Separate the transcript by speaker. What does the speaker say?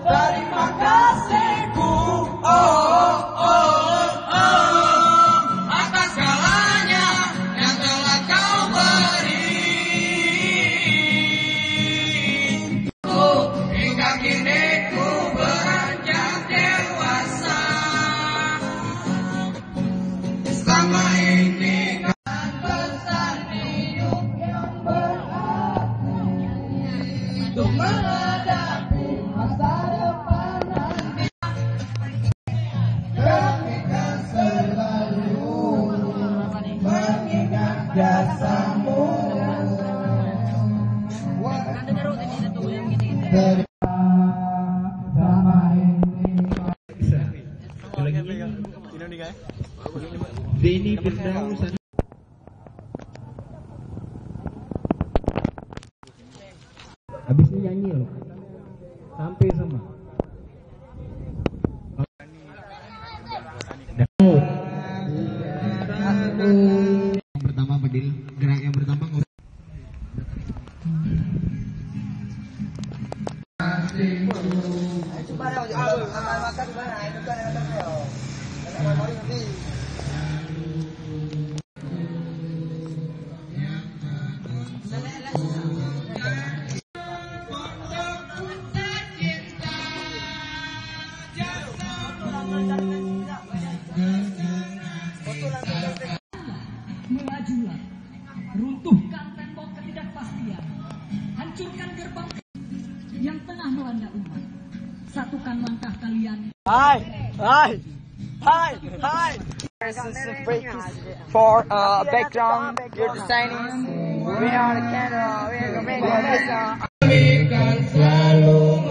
Speaker 1: terima kasihku, atas segalanya yang telah kau beri. Hingga kini ku beranjak dewasa, selama ini kan besar hidup yang berarti untuk menghadapi masa depan nanti. Kami kan selalu mengingat jasamu.
Speaker 2: Beni Firdaus habisnya nyanyi loh sampai sama yang pertama Fadil, gerak yang pertama
Speaker 3: Melajulah, runtuhkan tembok ketidakpastian, hancurkan gerbang yang tengah melanda umat. Satukan langkah kalian.
Speaker 1: Hi. For background, you're designing. We are the camera. We are gonna make this. Kami kan selalu